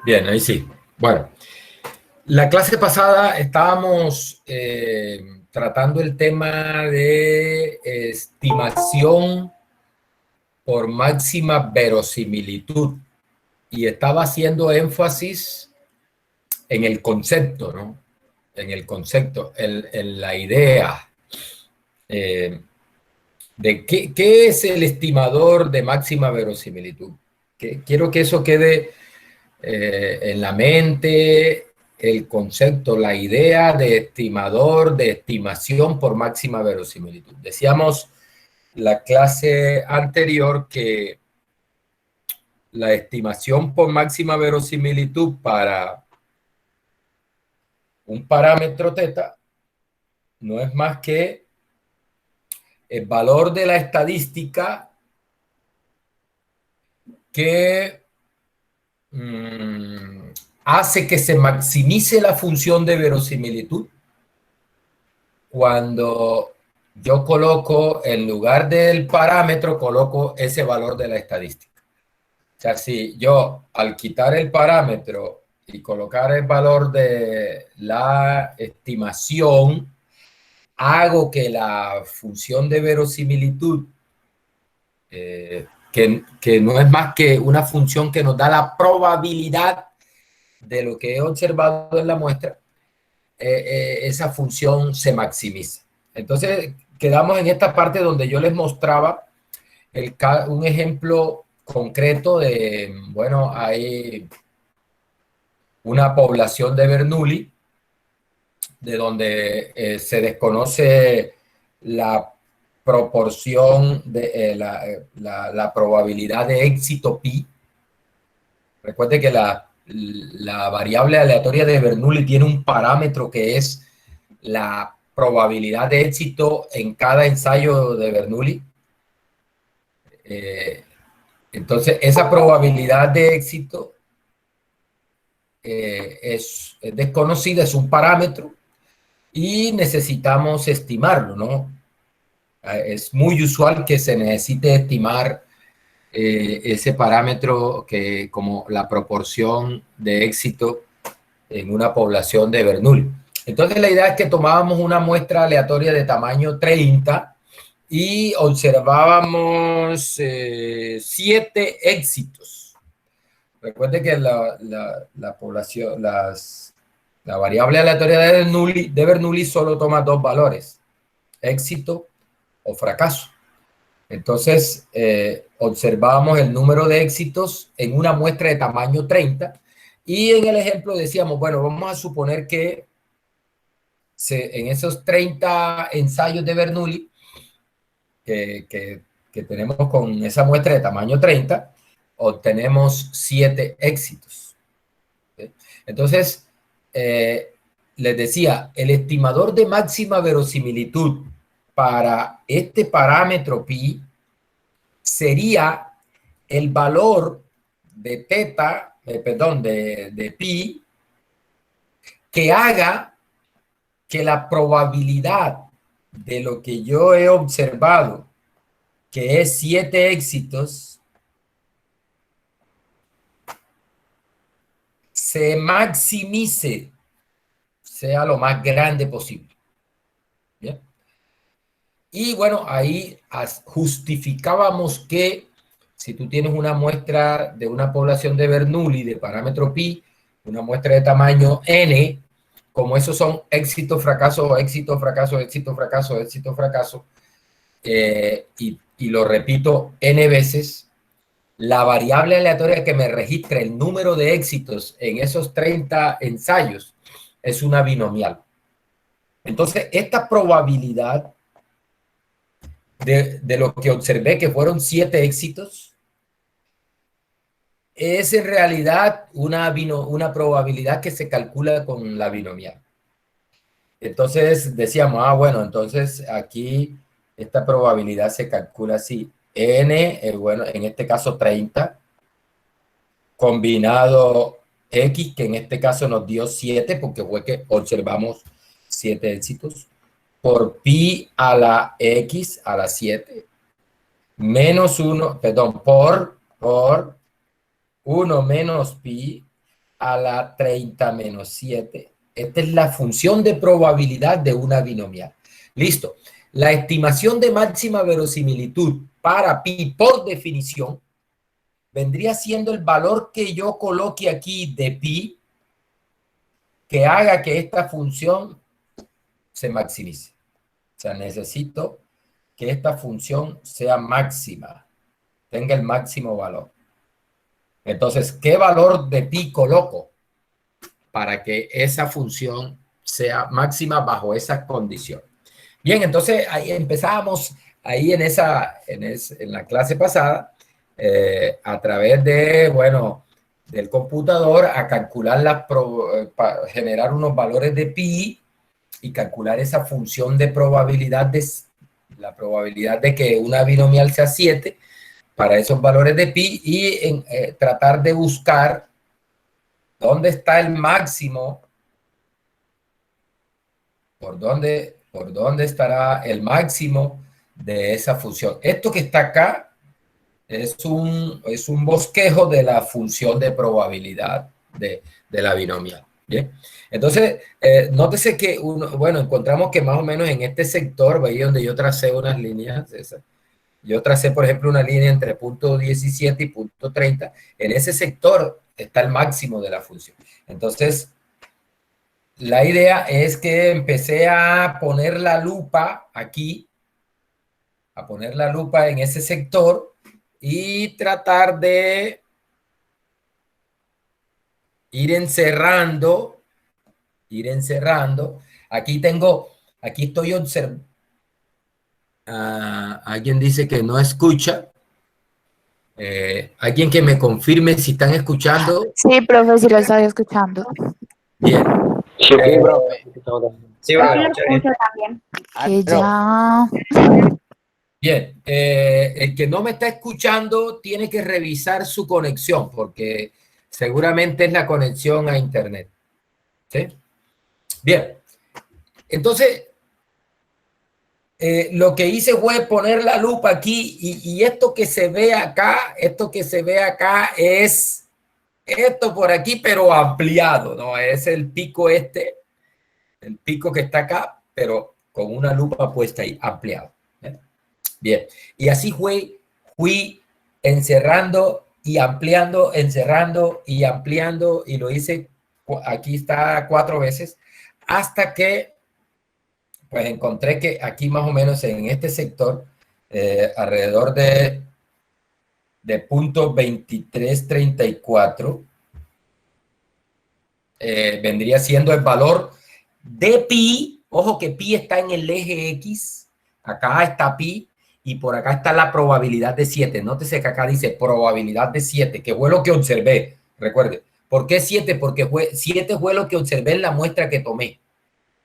Bien, ahí sí. Bueno, la clase pasada estábamos tratando el tema de estimación por máxima verosimilitud y estaba haciendo énfasis en el concepto, ¿no? En el concepto, en la idea eh, de qué es el estimador de máxima verosimilitud. Quiero que eso quede en la mente, el concepto, la idea de estimador, de estimación por máxima verosimilitud. Decíamos la clase anterior que la estimación por máxima verosimilitud para un parámetro θ no es más que el valor de la estadística que hace que se maximice la función de verosimilitud cuando yo coloco, en lugar del parámetro, coloco ese valor de la estadística. O sea, si yo al quitar el parámetro y colocar el valor de la estimación, hago que la función de verosimilitud, que no es más que una función que nos da la probabilidad de lo que he observado en la muestra, esa función se maximiza. Entonces, quedamos en esta parte donde yo les mostraba un ejemplo concreto de, bueno, hay una población de Bernoulli, de donde se desconoce la proporción de la probabilidad de éxito pi. Recuerde que la variable aleatoria de Bernoulli tiene un parámetro que es la probabilidad de éxito en cada ensayo de Bernoulli. Entonces, esa probabilidad de éxito es desconocida, es un parámetro y necesitamos estimarlo, ¿no? Es muy usual que se necesite estimar ese parámetro que como la proporción de éxito en una población de Bernoulli. Entonces la idea es que tomábamos una muestra aleatoria de tamaño 30 y observábamos 7 éxitos. Recuerde que la población, la variable aleatoria de Bernoulli solo toma 2 valores, éxito o fracaso. Entonces, observábamos el número de éxitos en una muestra de tamaño 30 y en el ejemplo decíamos, bueno, vamos a suponer que en esos 30 ensayos de Bernoulli que tenemos con esa muestra de tamaño 30, obtenemos 7 éxitos. ¿Sí? Entonces, les decía, el estimador de máxima verosimilitud para este parámetro pi sería el valor de θ, de pi, que haga que la probabilidad de lo que yo he observado, que es 7 éxitos, se maximice, sea lo más grande posible. ¿Bien? Y bueno, ahí justificábamos que si tú tienes una muestra de una población de Bernoulli de parámetro pi, una muestra de tamaño n, como esos son éxito, fracaso, éxito, fracaso, éxito, fracaso, éxito, fracaso, y lo repito n veces, la variable aleatoria que me registra el número de éxitos en esos 30 ensayos es una binomial. Entonces, esta probabilidad de lo que observé, que fueron 7 éxitos, es en realidad una probabilidad que se calcula con la binomial. Entonces decíamos, bueno, entonces aquí esta probabilidad se calcula así. N, bueno, en este caso 30, combinado X, que en este caso nos dio 7, porque fue que observamos 7 éxitos, por pi a la X a la 7, menos 1, perdón, por 1 menos pi a la 30 menos 7. Esta es la función de probabilidad de una binomial. Listo. La estimación de máxima verosimilitud para pi, por definición, vendría siendo el valor que yo coloque aquí de pi que haga que esta función se maximice. O sea, necesito que esta función sea máxima, tenga el máximo valor. Entonces, ¿qué valor de pi coloco para que esa función sea máxima bajo esas condiciones? Bien, entonces ahí empezábamos ahí en la clase pasada a través de, bueno, del computador a calcular generar unos valores de pi y calcular esa función de probabilidad la probabilidad de que una binomial sea 7 para esos valores de pi y tratar de buscar dónde está el máximo, por dónde estará el máximo de esa función. Esto que está acá es un bosquejo de la función de probabilidad de la binomial. Bien, entonces, nótese que, bueno, encontramos que más o menos en este sector, ahí donde yo tracé unas líneas, yo tracé, por ejemplo, una línea entre punto 17 y punto 30, en ese sector está el máximo de la función. Entonces, la idea es que empecé a poner la lupa aquí, a poner la lupa en ese sector y tratar de ir encerrando. Aquí estoy observando. Alguien dice que no escucha. Alguien que me confirme si están escuchando. Sí, profe, sí lo estoy escuchando. Bien. Sí, profe. Sí, profe, Lo escucho también. Que no. ya... Bien, el que no me está escuchando tiene que revisar su conexión porque seguramente es la conexión a internet. ¿Sí? Bien, entonces lo que hice fue poner la lupa aquí y esto que se ve acá, es esto por aquí, pero ampliado, ¿no? Es el pico el pico que está acá, pero con una lupa puesta ahí, ampliado. Bien, y así fui encerrando y ampliando, encerrando y ampliando, y lo hice, aquí está 4 veces, hasta que pues encontré que aquí más o menos en este sector, alrededor de punto 2334, vendría siendo el valor de pi. Ojo que pi está en el eje X, acá está pi, y por acá está la probabilidad de 7. Nótese que acá dice probabilidad de 7, que fue lo que observé. Recuerde, ¿por qué 7? Porque 7 fue lo que observé en la muestra que tomé.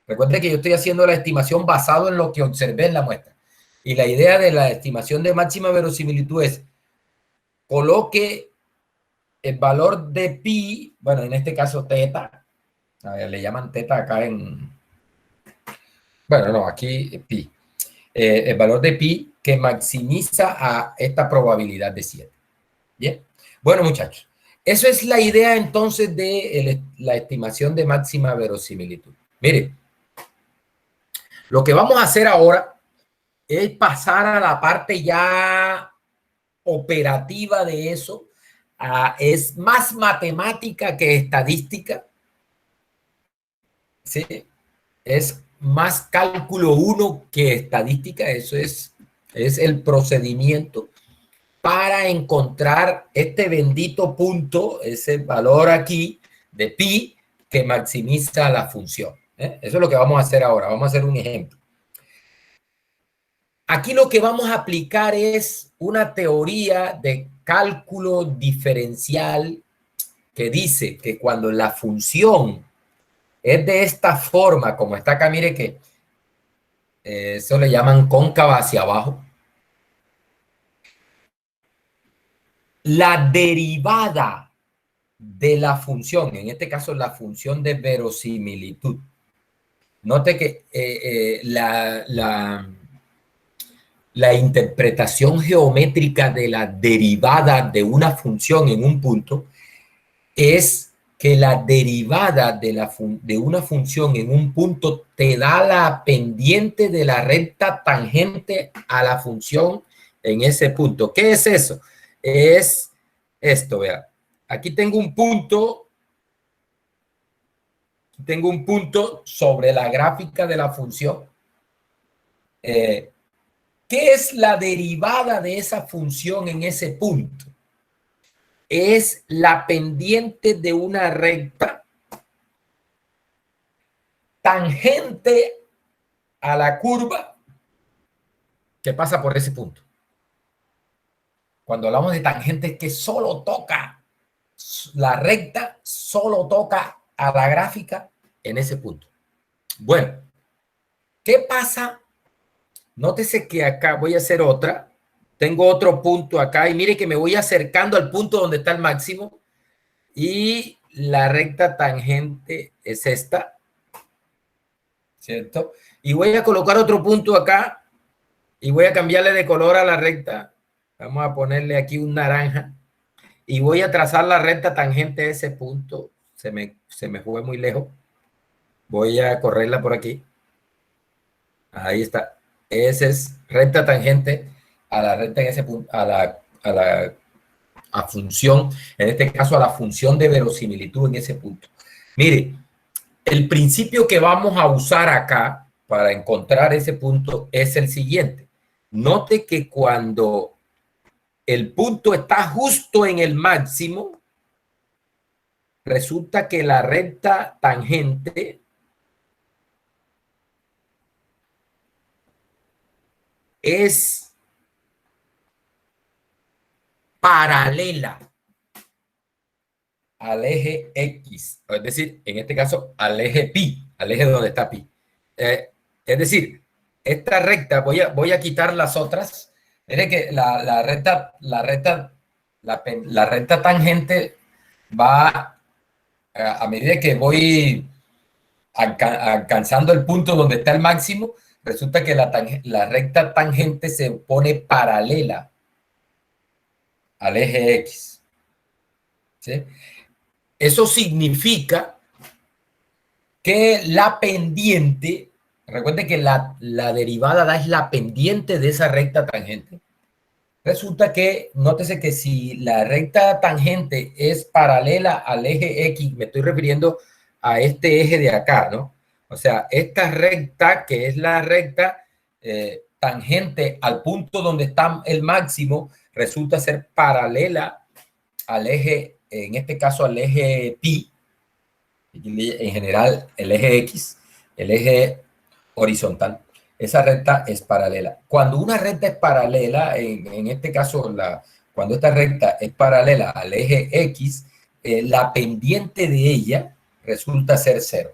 Recuerde que yo estoy haciendo la estimación basado en lo que observé en la muestra. Y la idea de la estimación de máxima verosimilitud es coloque el valor de pi, bueno, en este caso teta, a ver, le llaman teta acá bueno, no, aquí pi. El valor de pi que maximiza a esta probabilidad de 7. Bien. Bueno, muchachos, eso es la idea entonces de la estimación de máxima verosimilitud. Mire, lo que vamos a hacer ahora es pasar a la parte ya operativa de eso. Es más matemática que estadística. ¿Sí? Es más cálculo 1 que estadística. Eso es el procedimiento para encontrar este bendito punto, ese valor aquí de pi que maximiza la función. Eso es lo que vamos a hacer ahora. Vamos a hacer un ejemplo. Aquí lo que vamos a aplicar es una teoría de cálculo diferencial que dice que cuando la función es de esta forma, como está acá, mire que eso le llaman cóncava hacia abajo, la derivada de la función, en este caso la función de verosimilitud. Note que la interpretación geométrica de la derivada de una función en un punto es que la derivada de una función en un punto te da la pendiente de la recta tangente a la función en ese punto. ¿Qué es eso? Es esto, vea. Aquí tengo un punto. Tengo un punto sobre la gráfica de la función. ¿Qué es la derivada de esa función en ese punto? Es la pendiente de una recta tangente a la curva que pasa por ese punto. Cuando hablamos de tangente es que solo toca la recta, solo toca a la gráfica en ese punto. Bueno, ¿qué pasa? Nótese que acá voy a hacer otra. Tengo otro punto acá y mire que me voy acercando al punto donde está el máximo y la recta tangente es esta, ¿cierto? Y voy a colocar otro punto acá y voy a cambiarle de color a la recta. Vamos a ponerle aquí un naranja y voy a trazar la recta tangente a ese punto. Se me fue muy lejos. Voy a correrla por aquí. Ahí está. Esa es recta tangente a la recta en ese punto, a función, en este caso a la función de verosimilitud en ese punto. Mire, el principio que vamos a usar acá para encontrar ese punto es el siguiente. Note que cuando el punto está justo en el máximo, resulta que la recta tangente es paralela al eje X, es decir, en este caso al eje pi, al eje donde está pi. Es decir, esta recta, voy a quitar las otras. Mire que la recta tangente va a medida que voy alcanzando el punto donde está el máximo, resulta que la recta tangente se pone paralela al eje X. ¿Sí? Eso significa que la pendiente, recuerde que la derivada es la pendiente de esa recta tangente. Resulta que, nótese que si la recta tangente es paralela al eje X, me estoy refiriendo a este eje de acá, ¿no? O sea, esta recta, que es la recta tangente al punto donde está el máximo, resulta ser paralela al eje, en este caso al eje pi, en general el eje X, el eje horizontal. Esa recta es paralela. Cuando una recta es paralela, en este caso, cuando esta recta es paralela al eje X, la pendiente de ella resulta ser 0.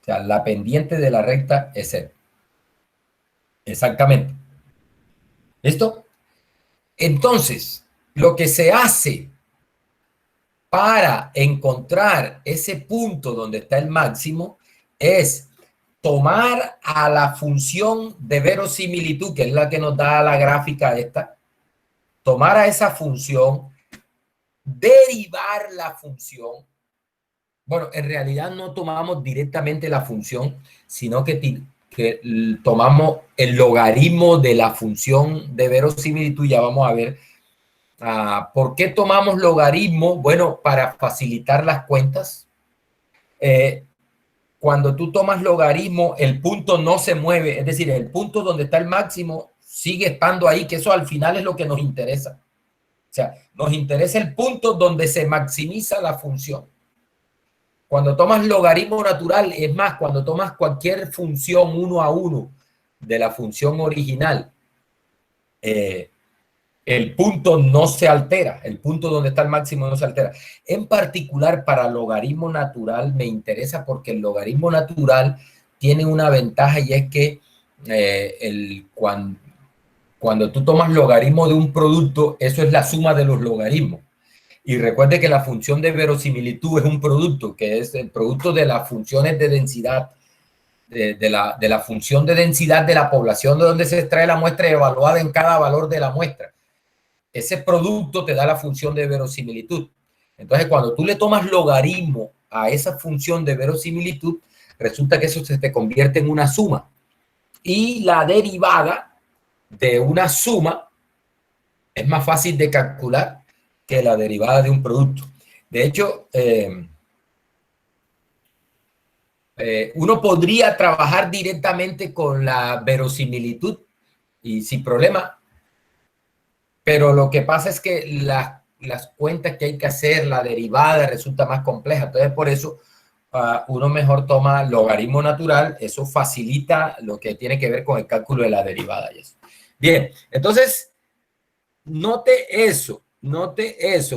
O sea, la pendiente de la recta es 0. Exactamente. ¿Listo? Entonces, lo que se hace para encontrar ese punto donde está el máximo es tomar a la función de verosimilitud, que es la que nos da la gráfica esta, tomar a esa función, derivar la función. Bueno, en realidad no tomamos directamente la función, sino que tomamos el logaritmo de la función de verosimilitud. Ya vamos a ver por qué tomamos logaritmo. Bueno, para facilitar las cuentas. Cuando tú tomas logaritmo, el punto no se mueve, es decir, el punto donde está el máximo sigue estando ahí, que eso al final es lo que nos interesa. O sea, nos interesa el punto donde se maximiza la función. Cuando tomas logaritmo natural, es más, cuando tomas cualquier función 1 a 1 de la función original, el punto no se altera, el punto donde está el máximo no se altera. En particular, para logaritmo natural me interesa porque el logaritmo natural tiene una ventaja y es que cuando tú tomas logaritmo de un producto, eso es la suma de los logaritmos. Y recuerde que la función de verosimilitud es un producto, que es el producto de las funciones de densidad, de la función de densidad de la población de donde se extrae la muestra evaluada en cada valor de la muestra. Ese producto te da la función de verosimilitud. Entonces, cuando tú le tomas logaritmo a esa función de verosimilitud, resulta que eso se te convierte en una suma. Y la derivada de una suma es más fácil de calcular que la derivada de un producto. De hecho, uno podría trabajar directamente con la verosimilitud y sin problema, pero lo que pasa es que las cuentas que hay que hacer, la derivada resulta más compleja. Entonces, por eso uno mejor toma logaritmo natural. Eso facilita lo que tiene que ver con el cálculo de la derivada. Y eso. Bien, entonces, note eso,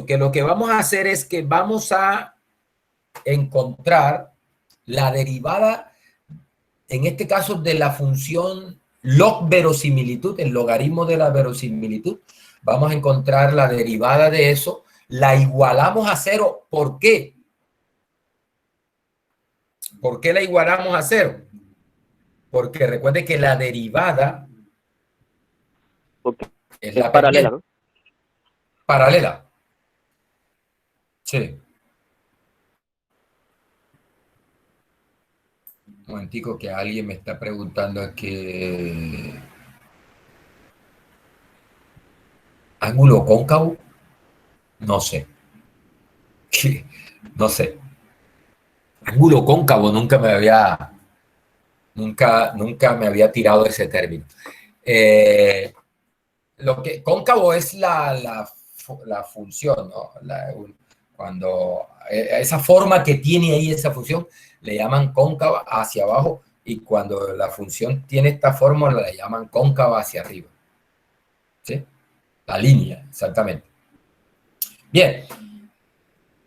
que lo que vamos a hacer es que vamos a encontrar la derivada, en este caso, de la función log verosimilitud, el logaritmo de la verosimilitud. Vamos a encontrar la derivada de eso, la igualamos a cero. ¿Por qué? ¿Por qué la igualamos a cero? Porque recuerde que la derivada es la paralela, ¿no? Paralela. Sí. Un momentico que alguien me está preguntando que ángulo cóncavo, no sé. No sé. Ángulo cóncavo nunca me había tirado ese término. Lo que cóncavo es la función, ¿no? Cuando esa forma que tiene ahí esa función le llaman cóncava hacia abajo, y cuando la función tiene esta fórmula le llaman cóncava hacia arriba. ¿Sí? La línea, exactamente. Bien.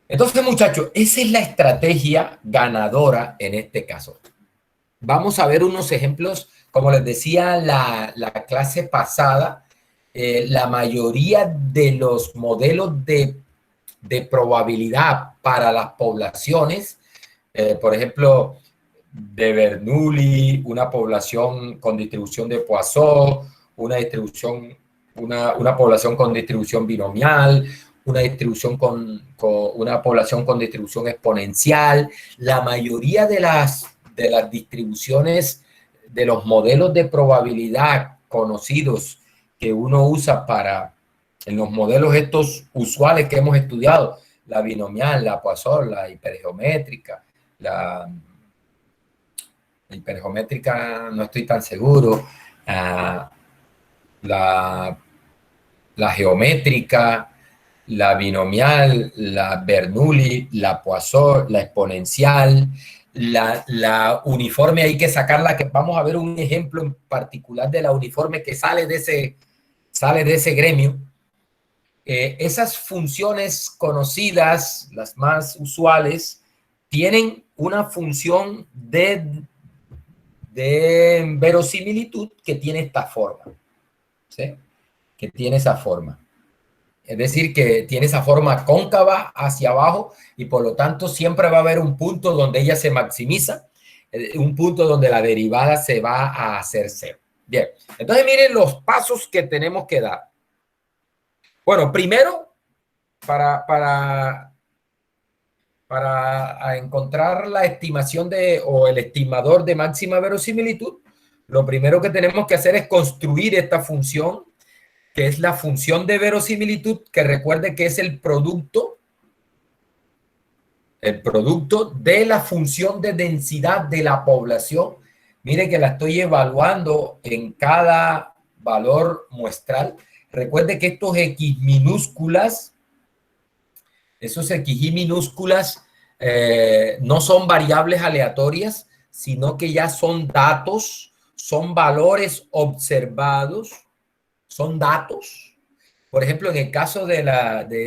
Entonces, muchachos, esa es la estrategia ganadora en este caso. Vamos a ver unos ejemplos. Como les decía la clase pasada, la mayoría de los modelos de probabilidad para las poblaciones, por ejemplo, de Bernoulli, una población con distribución de Poisson, una población con distribución binomial, una población con distribución exponencial. La mayoría de las distribuciones de los modelos de probabilidad conocidos que uno usa en los modelos estos usuales que hemos estudiado, la binomial, la Poisson, la hipergeométrica, la hipergeométrica no estoy tan seguro, la geométrica, la binomial, la Bernoulli, la Poisson, la exponencial, la uniforme. Hay que sacarla, que vamos a ver un ejemplo en particular de la uniforme que sale de ese gremio. Esas funciones conocidas, las más usuales, tienen una función de verosimilitud que tiene esta forma, ¿sí? Que tiene esa forma. Es decir, que tiene esa forma cóncava hacia abajo, y por lo tanto siempre va a haber un punto donde ella se maximiza, un punto donde la derivada se va a hacer cero. Bien, entonces miren los pasos que tenemos que dar. Bueno, primero, para encontrar la estimación o el estimador de máxima verosimilitud, lo primero que tenemos que hacer es construir esta función, que es la función de verosimilitud, que recuerde que es el producto de la función de densidad de la población. Mire que la estoy evaluando en cada valor muestral. Recuerde que estos X minúsculas, esos XY minúsculas, no son variables aleatorias, sino que ya son datos, son valores observados, son datos. Por ejemplo, en el caso de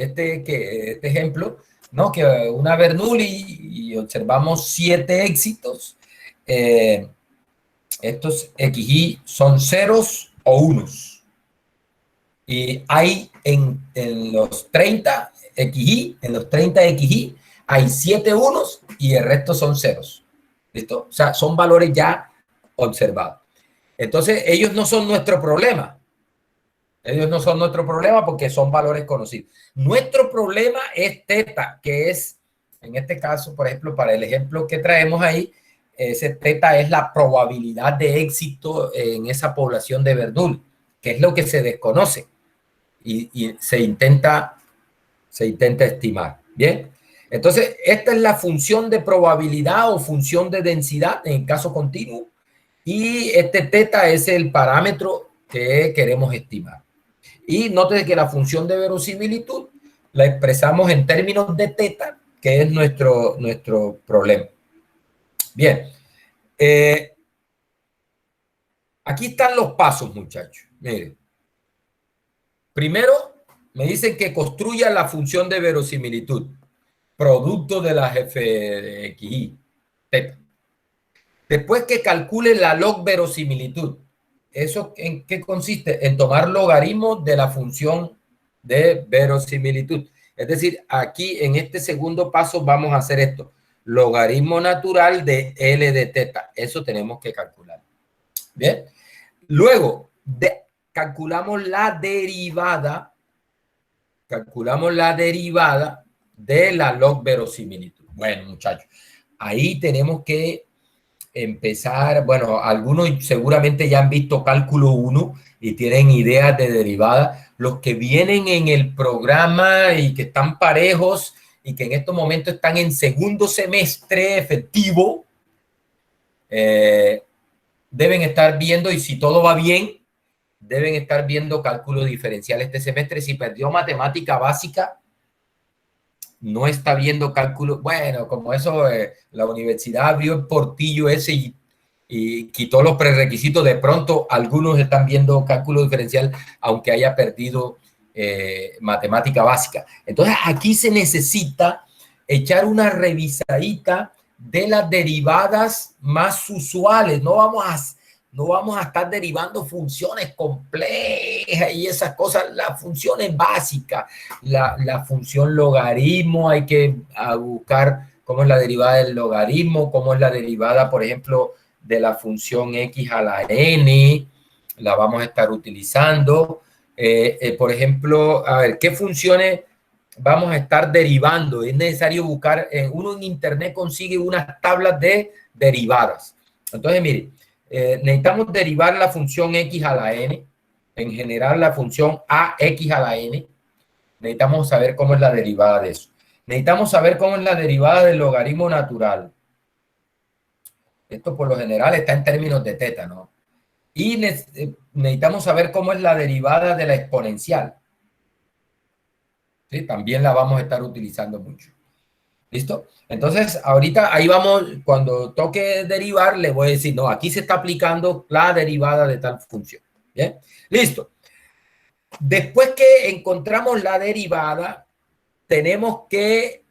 este ejemplo, ¿no? Que una Bernoulli y observamos 7 éxitos. Estos XY son ceros o unos. Y hay en los 30 XY, en los 30 XY, hay 7 unos y el resto son ceros. ¿Listo? O sea, son valores ya observados. Entonces, ellos no son nuestro problema. Ellos no son nuestro problema porque son valores conocidos. Nuestro problema es teta, que es, en este caso, por ejemplo, para el ejemplo que traemos ahí, ese teta es la probabilidad de éxito en esa población de Verdún, que es lo que se desconoce y se intenta estimar. Bien, entonces esta es la función de probabilidad o función de densidad en el caso continuo, y este teta es el parámetro que queremos estimar. Y note que la función de verosimilitud la expresamos en términos de teta, que es nuestro problema. Bien, aquí están los pasos, muchachos. Miren, primero me dicen que construya la función de verosimilitud, producto de las f de xy, teta. Después que calcule la log verosimilitud. ¿Eso en qué consiste? En tomar logaritmos de la función de verosimilitud. Es decir, aquí en este segundo paso vamos a hacer esto. Logaritmo natural de L de teta. Eso tenemos que calcular. Bien. Luego, calculamos la derivada. Calculamos la derivada de la log verosimilitud. Bueno, muchachos, ahí tenemos que empezar, bueno, algunos seguramente ya han visto cálculo 1 y tienen ideas de derivada. Los que vienen en el programa y que están parejos y que en estos momentos están en segundo semestre efectivo, deben estar viendo, y si todo va bien, deben estar viendo cálculo diferencial este semestre. Si perdió matemática básica, no está viendo cálculo. Bueno, como eso, la universidad abrió el portillo ese y quitó los prerequisitos. De pronto, algunos están viendo cálculo diferencial, aunque haya perdido matemática básica. Entonces, aquí se necesita echar una revisadita de las derivadas más usuales. No vamos a estar derivando funciones complejas y esas cosas, las funciones básicas, la función logaritmo, hay que buscar cómo es la derivada del logaritmo, cómo es la derivada, por ejemplo, de la función x a la n, la vamos a estar utilizando. Por ejemplo, a ver, ¿qué funciones vamos a estar derivando? Es necesario buscar, uno en internet consigue unas tablas de derivadas. Entonces, mire, necesitamos derivar la función x a la n, en general la función ax a la n. Necesitamos saber cómo es la derivada de eso. Necesitamos saber cómo es la derivada del logaritmo natural. Esto por lo general está en términos de teta, ¿no? Y necesitamos saber cómo es la derivada de la exponencial. ¿Sí? También la vamos a estar utilizando mucho. ¿Listo? Entonces, ahorita ahí vamos, cuando toque derivar, le voy a decir, no, aquí se está aplicando la derivada de tal función. ¿Bien? Listo. Después que encontramos la derivada, tenemos que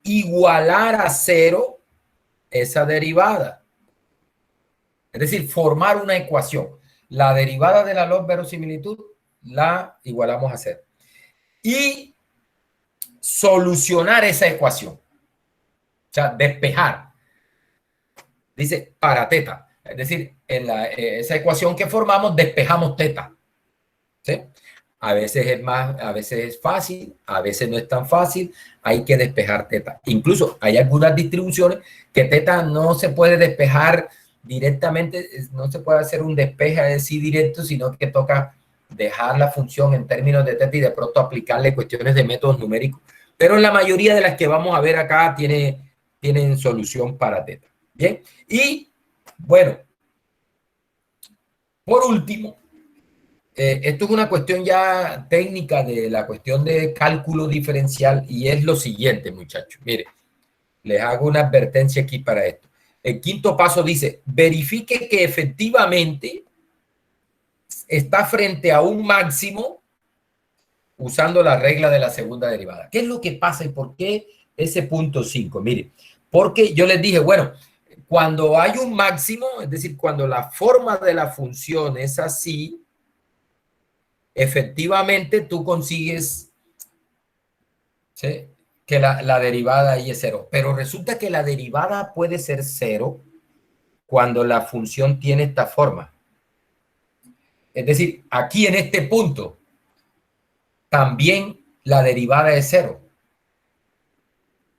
igualar a cero esa derivada. Es decir, formar una ecuación. La derivada de la log verosimilitud la igualamos a cero. Y solucionar esa ecuación. O sea, despejar. Dice para teta. Es decir, en esa ecuación que formamos, despejamos teta. ¿Sí? A veces es más, a veces es fácil, a veces no es tan fácil. Hay que despejar teta. Incluso hay algunas distribuciones que teta no se puede despejar directamente, no se puede hacer un despeje así directo, sino que toca dejar la función en términos de teta y de pronto aplicarle cuestiones de métodos numéricos. Pero la mayoría de las que vamos a ver acá tienen solución para teta. Bien, y bueno, por último, esto es una cuestión ya técnica de la cuestión de cálculo diferencial y es lo siguiente, muchachos. Mire, les hago una advertencia aquí para esto. El quinto paso dice, verifique que efectivamente está frente a un máximo usando la regla de la segunda derivada. ¿Qué es lo que pasa y por qué ese punto 5? Mire, porque yo les dije, bueno, cuando hay un máximo, es decir, cuando la forma de la función es así, efectivamente tú consigues, ¿sí?, que la derivada ahí es cero. Pero resulta que la derivada puede ser cero cuando la función tiene esta forma. Es decir, aquí en este punto, también la derivada es 0.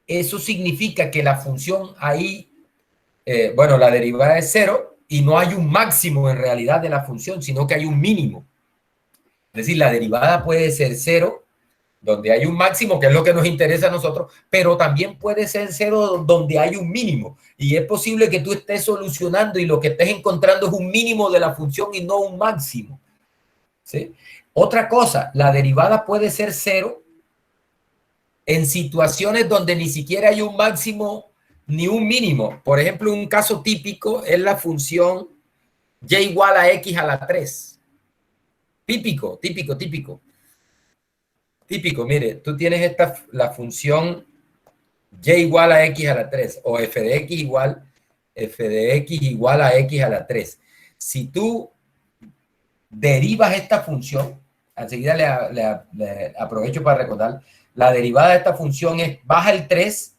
Eso significa que la función ahí, bueno, la derivada es 0 y no hay un máximo en realidad de la función, sino que hay un mínimo. Es decir, la derivada puede ser 0, donde hay un máximo, que es lo que nos interesa a nosotros, pero también puede ser 0 donde hay un mínimo. Y es posible que tú estés solucionando y lo que estés encontrando es un mínimo de la función y no un máximo. ¿Sí? Otra cosa, la derivada puede ser 0 en situaciones donde ni siquiera hay un máximo ni un mínimo. Por ejemplo, un caso típico es la función y igual a x a la 3. Típico. Mire, tú tienes la función y igual a x a la 3 o f de x igual a x a la 3. Si tú derivas esta función, enseguida le aprovecho para recordar, la derivada de esta función es baja el 3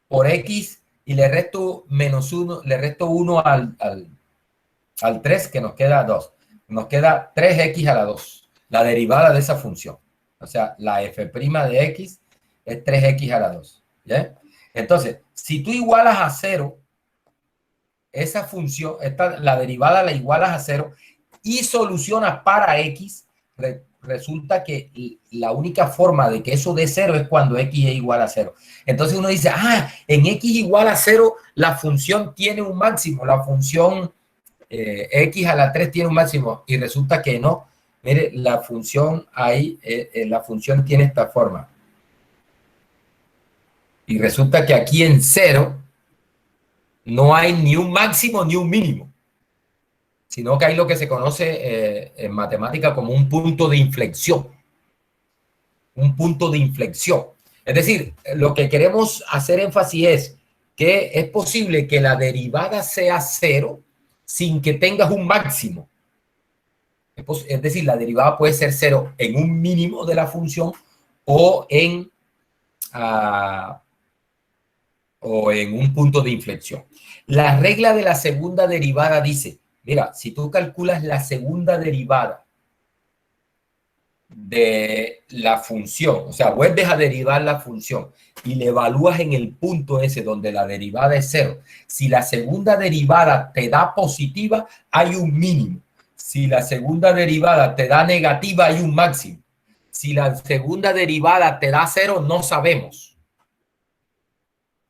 por x y le resto menos 1, le resto 1 al 3, que nos queda 2. Nos queda 3x a la 2, la derivada de esa función. O sea, la f' de x es 3x a la 2. ¿Ya? Entonces, si tú igualas a 0, esa función, la derivada la igualas a 0 y solucionas para x, resulta que la única forma de que eso dé 0 es cuando x es igual a 0. Entonces uno dice, en x igual a 0 la función tiene un máximo, la función x a la 3 tiene un máximo, y resulta que no. Mire, la función ahí, la función tiene esta forma. Y resulta que aquí en 0 no hay ni un máximo ni un mínimo, sino que hay lo que se conoce en matemática como un punto de inflexión. Un punto de inflexión. Es decir, lo que queremos hacer énfasis es que es posible que la derivada sea 0 sin que tengas un máximo. Es decir, la derivada puede ser 0 en un mínimo de la función o en un punto de inflexión. La regla de la segunda derivada dice, mira, si tú calculas la segunda derivada de la función, o sea, vuelves a derivar la función y le evalúas en el punto ese donde la derivada es 0. Si la segunda derivada te da positiva, hay un mínimo. Si la segunda derivada te da negativa, hay un máximo. Si la segunda derivada te da 0, no sabemos.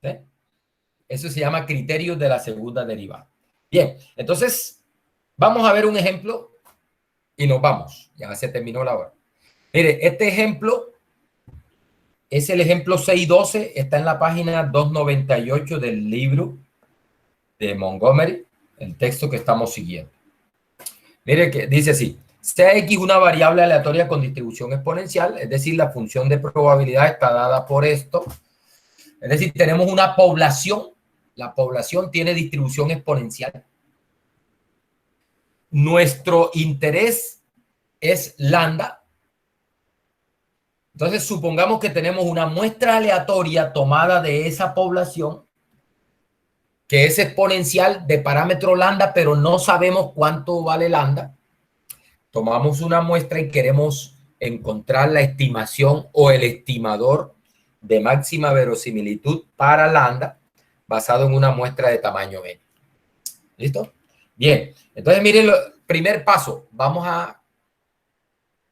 ¿Sí? Eso se llama criterio de la segunda derivada. Bien, entonces vamos a ver un ejemplo y nos vamos. Ya se terminó la hora. Mire, este ejemplo es el ejemplo 612, está en la página 298 del libro de Montgomery, el texto que estamos siguiendo. Mire que dice así, sea x una variable aleatoria con distribución exponencial, es decir, la función de probabilidad está dada por esto. Es decir, tenemos una población, la población tiene distribución exponencial. Nuestro interés es lambda. Entonces, supongamos que tenemos una muestra aleatoria tomada de esa población, que es exponencial de parámetro lambda, pero no sabemos cuánto vale lambda. Tomamos una muestra y queremos encontrar la estimación o el estimador de máxima verosimilitud para lambda basado en una muestra de tamaño n. ¿Listo? Bien. Entonces, miren, primer paso. Vamos a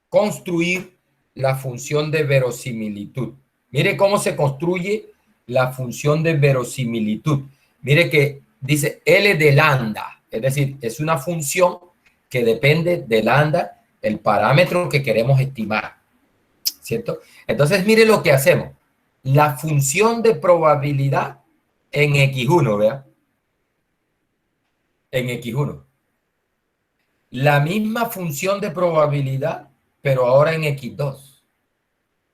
construir la función de verosimilitud. Mire cómo se construye la función de verosimilitud. Mire que dice L de lambda, es decir, es una función que depende de lambda, el parámetro que queremos estimar, ¿cierto? Entonces, mire lo que hacemos. La función de probabilidad en X1, ¿vea? En X1. La misma función de probabilidad, pero ahora en X2.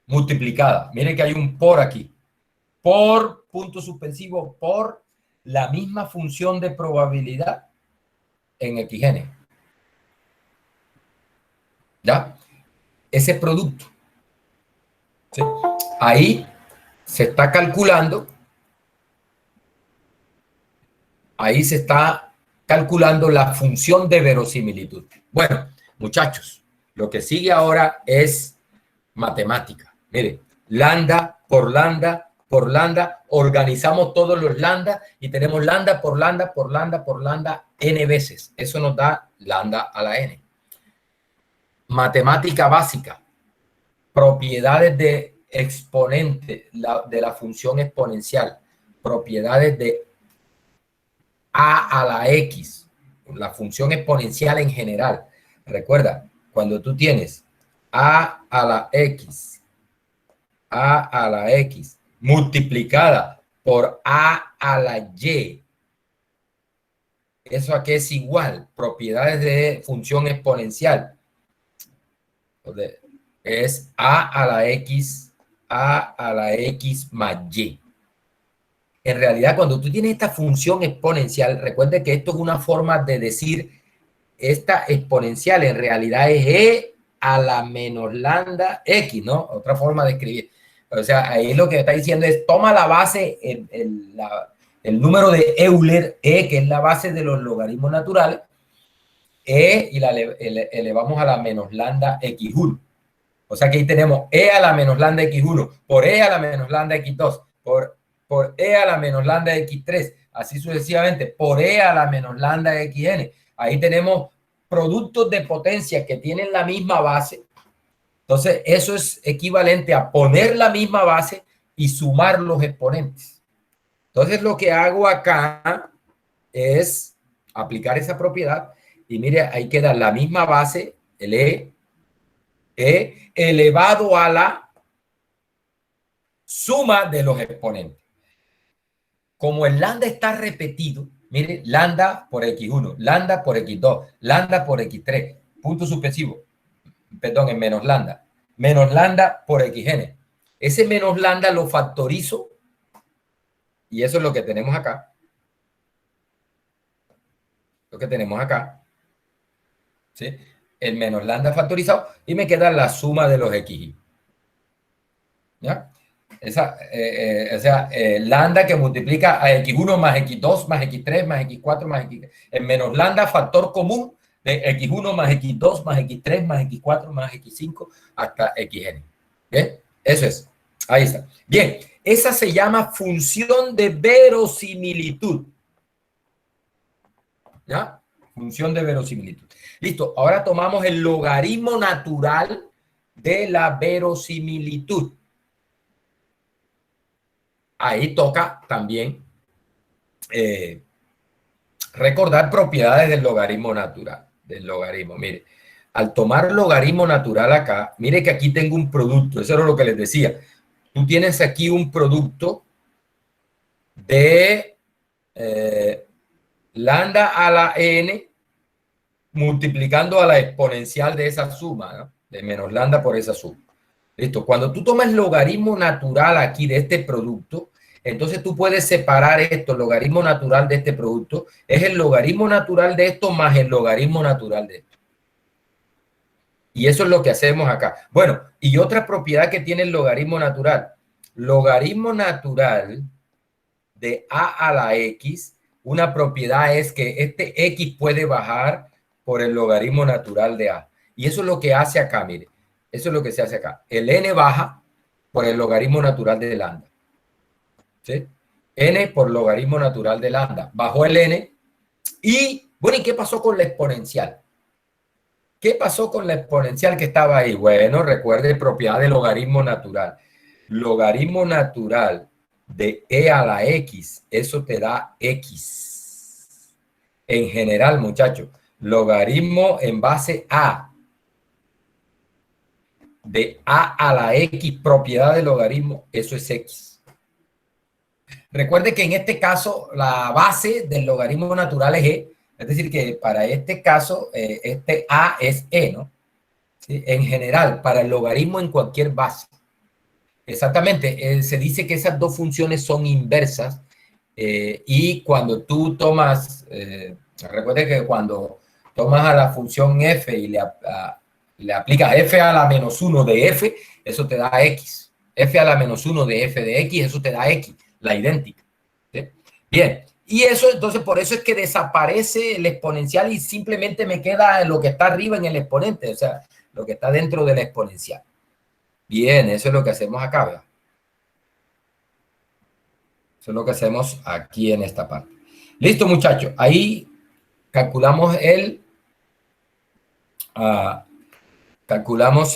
Multiplicada. Mire que hay un por aquí. Por, punto suspensivo, por la misma función de probabilidad en XN. ¿Ya? Ese producto. ¿Sí? Ahí se está calculando. Ahí se está calculando la función de verosimilitud. Bueno, muchachos, lo que sigue ahora es matemática. Mire, lambda por lambda por lambda, organizamos todos los lambda y tenemos lambda por lambda por lambda por lambda n veces. Eso nos da lambda a la n. Matemática básica, propiedades de exponente de la función exponencial, propiedades de a la x, la función exponencial en general. Recuerda, cuando tú tienes a la x multiplicada por a la y, ¿eso a qué es igual? Propiedades de función exponencial. Es a la x más y. En realidad, cuando tú tienes esta función exponencial, recuerda que esto es una forma de decir esta exponencial en realidad es e a la menos lambda x, ¿no? Otra forma de escribir. O sea, ahí lo que está diciendo es toma la base, el número de Euler, e, que es la base de los logaritmos naturales, e, y la elevamos a la menos lambda x1. O sea que ahí tenemos e a la menos lambda x1 por e a la menos lambda x2 por e a la menos lambda x3, así sucesivamente, por e a la menos lambda xn. Ahí tenemos productos de potencia que tienen la misma base. Entonces, eso es equivalente a poner la misma base y sumar los exponentes. Entonces, lo que hago acá es aplicar esa propiedad y mire, ahí queda la misma base, el e elevado a la suma de los exponentes. Como el lambda está repetido, mire, lambda por x1, lambda por x2, lambda por x3, punto suspensivo, perdón, en menos lambda por xn. Ese menos lambda lo factorizo y eso es lo que tenemos acá. Lo que tenemos acá, ¿sí? El menos lambda factorizado y me queda la suma de los xy. ¿Ya? Lambda que multiplica a x1 más x2 más x3 más x4 más x3. El menos lambda factor común de x1 más x2 más x3 más x4 más x5 hasta xn. ¿Bien? Eso es. Ahí está. Bien. Esa se llama función de verosimilitud. ¿Ya? Función de verosimilitud. Listo. Ahora tomamos el logaritmo natural de la verosimilitud. Ahí toca también recordar propiedades del logaritmo natural. Del logaritmo, mire. Al tomar logaritmo natural acá, mire que aquí tengo un producto. Eso era lo que les decía. Tú tienes aquí un producto de lambda a la n multiplicando a la exponencial de esa suma, ¿no? De menos lambda por esa suma. Listo. Cuando tú tomas el logaritmo natural aquí de este producto, entonces tú puedes separar esto, el logaritmo natural de este producto, es el logaritmo natural de esto más el logaritmo natural de esto. Y eso es lo que hacemos acá. Bueno, y otra propiedad que tiene el logaritmo natural. Logaritmo natural de a la x, una propiedad es que este x puede bajar por el logaritmo natural de a. Y eso es lo que hace acá, mire. Eso es lo que se hace acá. El n baja por el logaritmo natural de lambda. ¿Sí? N por logaritmo natural de lambda. Bajó el n. Y, bueno, ¿y qué pasó con la exponencial? ¿Qué pasó con la exponencial que estaba ahí? Bueno, recuerde propiedad de logaritmo natural. Logaritmo natural de e a la x, eso te da x. En general, muchachos, logaritmo en base a de a la x, propiedad de logaritmo, eso es x. Recuerde que en este caso la base del logaritmo natural es e, es decir que para este caso este a es e, ¿no? ¿Sí? En general, para el logaritmo en cualquier base. Exactamente, se dice que esas dos funciones son inversas y cuando tú tomas, recuerde que cuando tomas a la función f y le aplicas f a la menos 1 de f, eso te da x. F a la menos 1 de f de x, eso te da x, la idéntica. ¿Sí? Bien, Y eso, entonces, por eso es que desaparece el exponencial y simplemente me queda lo que está arriba en el exponente, o sea, lo que está dentro del exponencial. Bien, eso es lo que hacemos acá, ¿verdad? Eso es lo que hacemos aquí en esta parte. Listo, muchachos. Ahí calculamos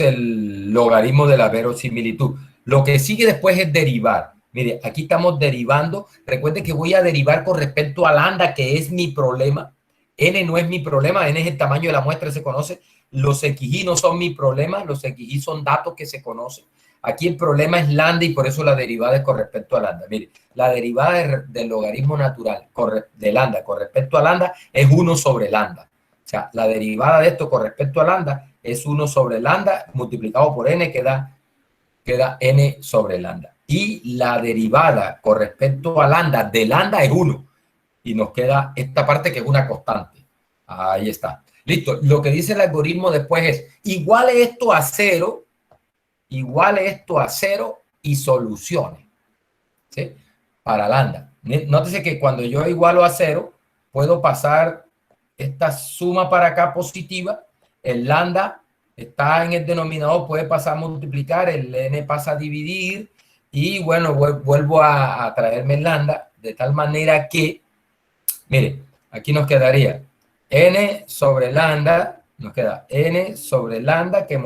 el logaritmo de la verosimilitud. Lo que sigue después es derivar. Mire, aquí estamos derivando. Recuerden que voy a derivar con respecto a lambda, que es mi problema. N no es mi problema, N es el tamaño de la muestra, se conoce. Los XY no son mi problema, los XY son datos que se conocen. Aquí el problema es lambda y por eso la derivada es con respecto a lambda. Mire, la derivada del logaritmo natural de lambda con respecto a lambda es 1 sobre lambda. O sea, la derivada de esto con respecto a lambda es 1 sobre lambda multiplicado por n, queda n sobre lambda. Y la derivada con respecto a lambda de lambda es 1. Y nos queda esta parte que es una constante. Ahí está. Listo. Lo que dice el algoritmo después es, iguale esto a 0, iguale esto a 0 y solucione. ¿Sí? Para lambda. Nótese que cuando yo igualo a 0, puedo pasar esta suma para acá positiva, el lambda está en el denominador, puede pasar a multiplicar, el n pasa a dividir y bueno, vuelvo a traerme el lambda de tal manera que, mire, aquí nos quedaría n sobre lambda, nos queda n sobre lambda que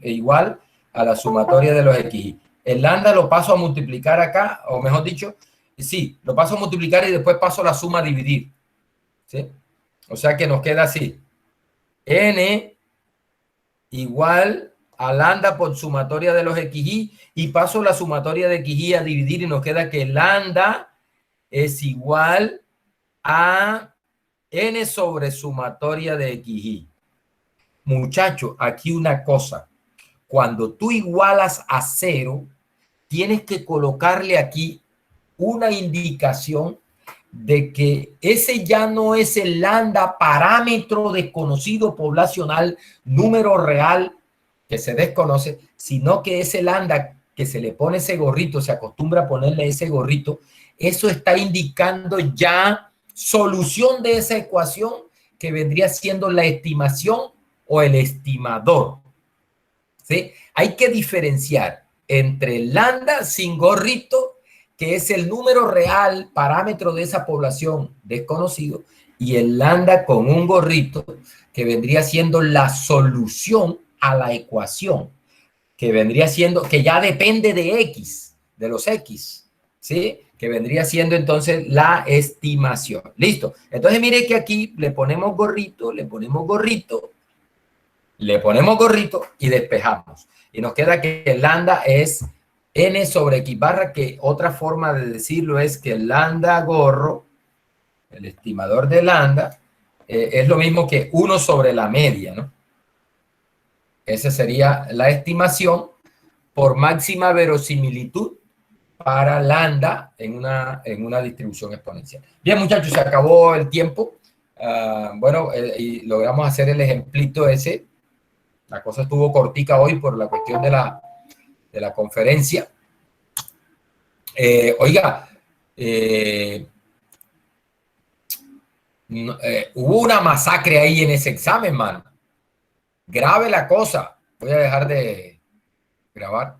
igual a la sumatoria de los xy. El lambda lo paso a multiplicar acá, o mejor dicho, sí, lo paso a multiplicar y después paso la suma a dividir, ¿sí? O sea que nos queda así. N igual a lambda por sumatoria de los xy y paso la sumatoria de xy a dividir y nos queda que lambda es igual a n sobre sumatoria de xy. Muchacho, aquí una cosa. Cuando tú igualas a 0, tienes que colocarle aquí una indicación de que ese ya no es el lambda parámetro desconocido poblacional, número real que se desconoce, sino que ese lambda que se le pone ese gorrito, se acostumbra a ponerle ese gorrito, eso está indicando ya solución de esa ecuación que vendría siendo la estimación o el estimador. ¿Sí? Hay que diferenciar entre el lambda sin gorrito, que es el número real, parámetro de esa población desconocido, y el lambda con un gorrito, que vendría siendo la solución a la ecuación, que vendría siendo, que ya depende de X, de los X, ¿sí? Que vendría siendo entonces la estimación. Listo. Entonces mire que aquí le ponemos gorrito, le ponemos gorrito, le ponemos gorrito y despejamos. Y nos queda que el lambda es n sobre x barra, que otra forma de decirlo es que el lambda gorro, el estimador de lambda, es lo mismo que 1 sobre la media, ¿no? Esa sería la estimación por máxima verosimilitud para lambda en una distribución exponencial. Bien, muchachos, se acabó el tiempo. Bueno, y logramos hacer el ejemplito ese. La cosa estuvo cortica hoy por la cuestión de la conferencia. Oiga, hubo una masacre ahí en ese examen, mano. Grave la cosa. Voy a dejar de grabar.